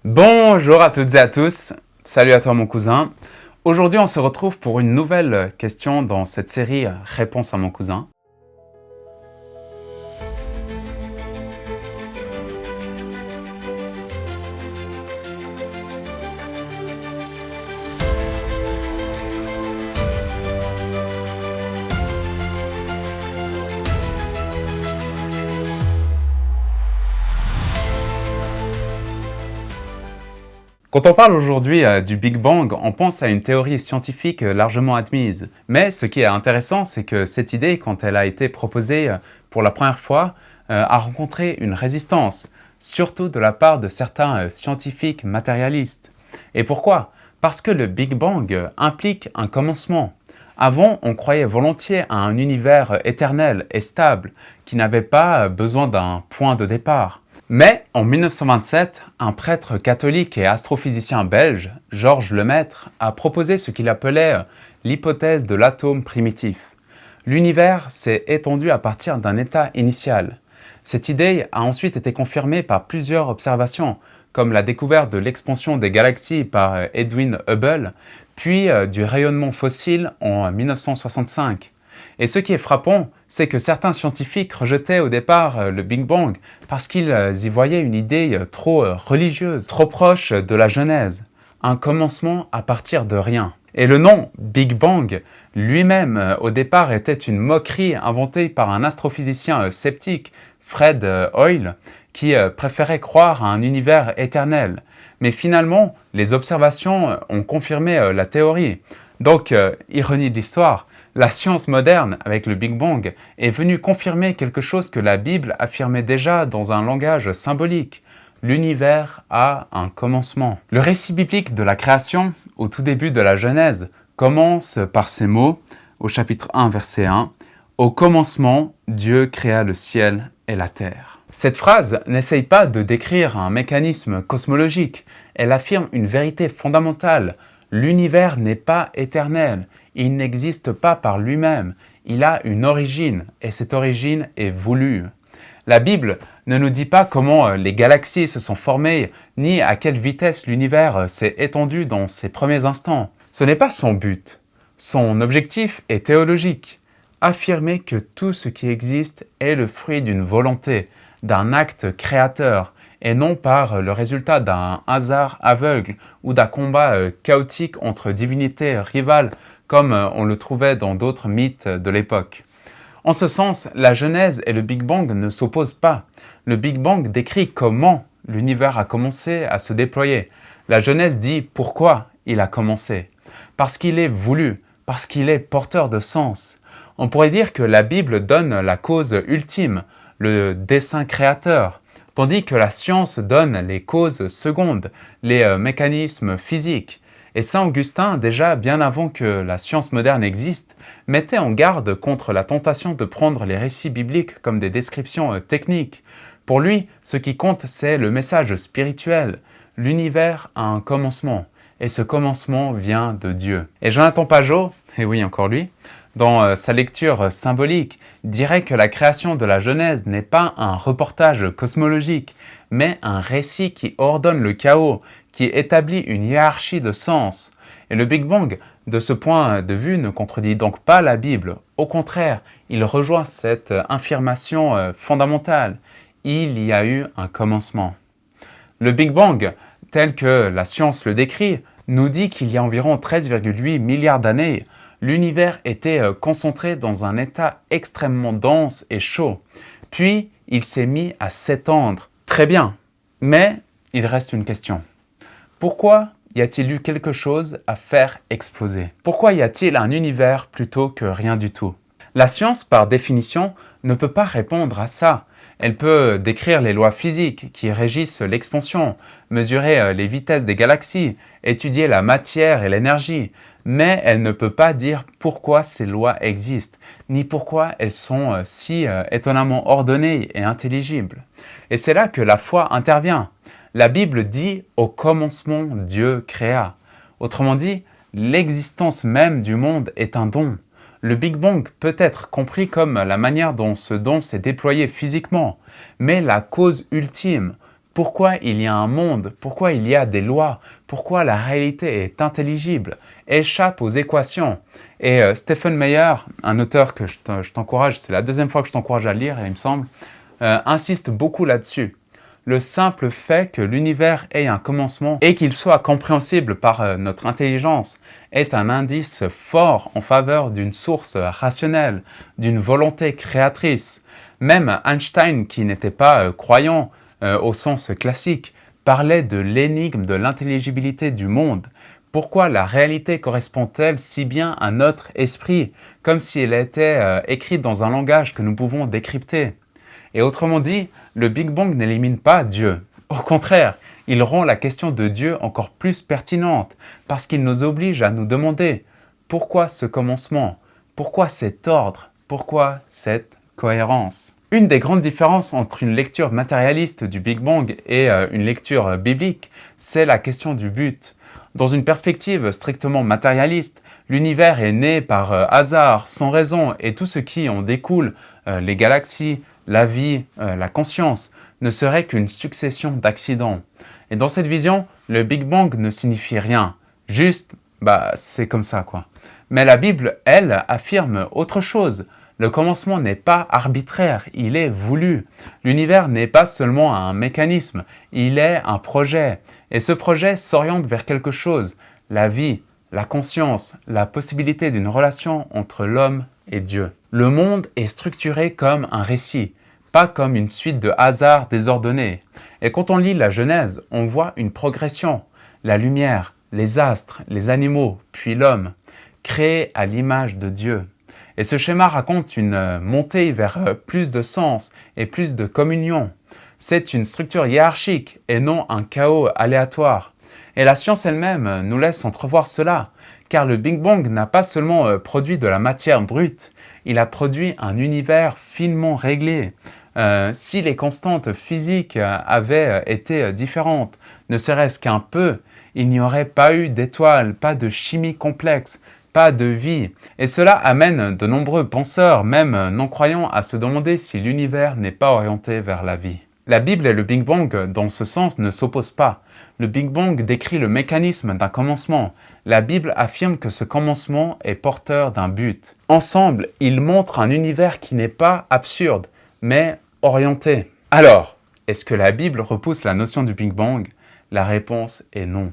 Bonjour à toutes et à tous, salut à toi mon cousin. Aujourd'hui on se retrouve pour une nouvelle question dans cette série Réponse à mon cousin. Quand on parle aujourd'hui du Big Bang, on pense à une théorie scientifique largement admise. Mais ce qui est intéressant, c'est que cette idée, quand elle a été proposée pour la première fois, a rencontré une résistance, surtout de la part de certains scientifiques matérialistes. Et pourquoi? Parce que le Big Bang implique un commencement. Avant, on croyait volontiers à un univers éternel et stable, qui n'avait pas besoin d'un point de départ. Mais en 1927, un prêtre catholique et astrophysicien belge, Georges Lemaître, a proposé ce qu'il appelait l'hypothèse de l'atome primitif. L'univers s'est étendu à partir d'un état initial. Cette idée a ensuite été confirmée par plusieurs observations, comme la découverte de l'expansion des galaxies par Edwin Hubble, puis du rayonnement fossile en 1965. Et ce qui est frappant, c'est que certains scientifiques rejetaient au départ le Big Bang parce qu'ils y voyaient une idée trop religieuse, trop proche de la Genèse, un commencement à partir de rien. Et le nom Big Bang lui-même au départ était une moquerie inventée par un astrophysicien sceptique, Fred Hoyle, qui préférait croire à un univers éternel. Mais finalement, les observations ont confirmé la théorie. Donc, ironie de l'histoire, la science moderne, avec le Big Bang, est venue confirmer quelque chose que la Bible affirmait déjà dans un langage symbolique. L'univers a un commencement. Le récit biblique de la création, au tout début de la Genèse, commence par ces mots, au chapitre 1, verset 1, « Au commencement, Dieu créa le ciel et la terre ». Cette phrase n'essaye pas de décrire un mécanisme cosmologique, elle affirme une vérité fondamentale. L'univers n'est pas éternel, il n'existe pas par lui-même, il a une origine, et cette origine est voulue. La Bible ne nous dit pas comment les galaxies se sont formées, ni à quelle vitesse l'univers s'est étendu dans ses premiers instants. Ce n'est pas son but. Son objectif est théologique. Affirmer que tout ce qui existe est le fruit d'une volonté, d'un acte créateur, et non par le résultat d'un hasard aveugle ou d'un combat chaotique entre divinités rivales comme on le trouvait dans d'autres mythes de l'époque. En ce sens, la Genèse et le Big Bang ne s'opposent pas. Le Big Bang décrit comment l'univers a commencé à se déployer. La Genèse dit pourquoi il a commencé. Parce qu'il est voulu, parce qu'il est porteur de sens. On pourrait dire que la Bible donne la cause ultime, le dessein créateur, tandis que la science donne les causes secondes, les mécanismes physiques. Et Saint Augustin, déjà bien avant que la science moderne existe, mettait en garde contre la tentation de prendre les récits bibliques comme des descriptions techniques. Pour lui, ce qui compte, c'est le message spirituel. L'univers a un commencement, et ce commencement vient de Dieu. Et Jonathan Pageau, et oui encore lui, dans sa lecture symbolique, dirait que la création de la Genèse n'est pas un reportage cosmologique, mais un récit qui ordonne le chaos, qui établit une hiérarchie de sens. Et le Big Bang, de ce point de vue, ne contredit donc pas la Bible. Au contraire, il rejoint cette affirmation fondamentale. Il y a eu un commencement. Le Big Bang, tel que la science le décrit, nous dit qu'il y a environ 13,8 milliards d'années, l'univers était concentré dans un état extrêmement dense et chaud. Puis, il s'est mis à s'étendre. Très bien, mais il reste une question. Pourquoi y a-t-il eu quelque chose à faire exploser? Pourquoi y a-t-il un univers plutôt que rien du tout? La science, par définition, ne peut pas répondre à ça. Elle peut décrire les lois physiques qui régissent l'expansion, mesurer les vitesses des galaxies, étudier la matière et l'énergie, mais elle ne peut pas dire pourquoi ces lois existent, ni pourquoi elles sont si étonnamment ordonnées et intelligibles. Et c'est là que la foi intervient. La Bible dit « Au commencement, Dieu créa ». Autrement dit, l'existence même du monde est un don. Le Big Bang peut être compris comme la manière dont ce don s'est déployé physiquement, mais la cause ultime, Pourquoi il y a un monde? Pourquoi il y a des lois? Pourquoi la réalité est intelligible? Échappe aux équations. Et Stephen Meyer, un auteur que je t'encourage, c'est la deuxième fois que je t'encourage à lire, il me semble, insiste beaucoup là-dessus. Le simple fait que l'univers ait un commencement et qu'il soit compréhensible par notre intelligence est un indice fort en faveur d'une source rationnelle, d'une volonté créatrice. Même Einstein, qui n'était pas croyant au sens classique, parlait de l'énigme de l'intelligibilité du monde. Pourquoi la réalité correspond-elle si bien à notre esprit, comme si elle était écrite dans un langage que nous pouvons décrypter? Et autrement dit, le Big Bang n'élimine pas Dieu. Au contraire, il rend la question de Dieu encore plus pertinente, parce qu'il nous oblige à nous demander pourquoi ce commencement? Pourquoi cet ordre? Pourquoi cette cohérence? Une des grandes différences entre une lecture matérialiste du Big Bang et une lecture biblique, c'est la question du but. Dans une perspective strictement matérialiste, l'univers est né par hasard, sans raison, et tout ce qui en découle, les galaxies, la vie, la conscience, ne serait qu'une succession d'accidents. Et dans cette vision, le Big Bang ne signifie rien. Juste, c'est comme ça, quoi. Mais la Bible, elle, affirme autre chose. Le commencement n'est pas arbitraire, il est voulu. L'univers n'est pas seulement un mécanisme, il est un projet. Et ce projet s'oriente vers quelque chose, la vie, la conscience, la possibilité d'une relation entre l'homme et Dieu. Le monde est structuré comme un récit, pas comme une suite de hasards désordonnés. Et quand on lit la Genèse, on voit une progression. La lumière, les astres, les animaux, puis l'homme, créés à l'image de Dieu. Et ce schéma raconte une montée vers plus de sens et plus de communion. C'est une structure hiérarchique et non un chaos aléatoire. Et la science elle-même nous laisse entrevoir cela, car le Big Bang n'a pas seulement produit de la matière brute, il a produit un univers finement réglé. Si les constantes physiques avaient été différentes, ne serait-ce qu'un peu, il n'y aurait pas eu d'étoiles, pas de chimie complexe, pas de vie. Et cela amène de nombreux penseurs, même non-croyants, à se demander si l'univers n'est pas orienté vers la vie. La Bible et le Big Bang, dans ce sens, ne s'opposent pas. Le Big Bang décrit le mécanisme d'un commencement. La Bible affirme que ce commencement est porteur d'un but. Ensemble, ils montrent un univers qui n'est pas absurde, mais orienté. Alors, est-ce que la Bible repousse la notion du Big Bang? La réponse est non.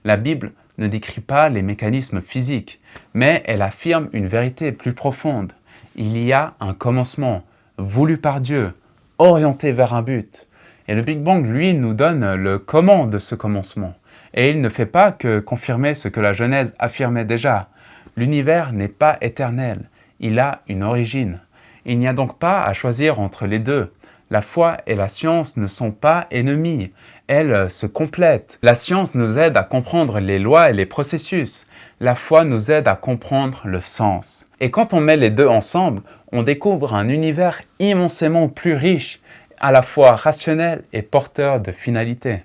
La Bible ne décrit pas les mécanismes physiques, mais elle affirme une vérité plus profonde. Il y a un commencement, voulu par Dieu, orienté vers un but. Et le Big Bang, lui, nous donne le comment de ce commencement. Et il ne fait pas que confirmer ce que la Genèse affirmait déjà. L'univers n'est pas éternel, il a une origine. Il n'y a donc pas à choisir entre les deux. La foi et la science ne sont pas ennemies, elles se complètent. La science nous aide à comprendre les lois et les processus. La foi nous aide à comprendre le sens. Et quand on met les deux ensemble, on découvre un univers immensément plus riche, à la fois rationnel et porteur de finalité.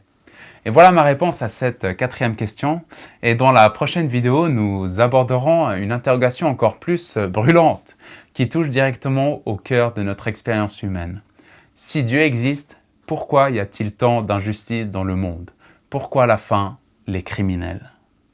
Et voilà ma réponse à cette quatrième question. Et dans la prochaine vidéo, nous aborderons une interrogation encore plus brûlante, qui touche directement au cœur de notre expérience humaine. Si Dieu existe, pourquoi y a-t-il tant d'injustice dans le monde? Pourquoi la faim, les criminels?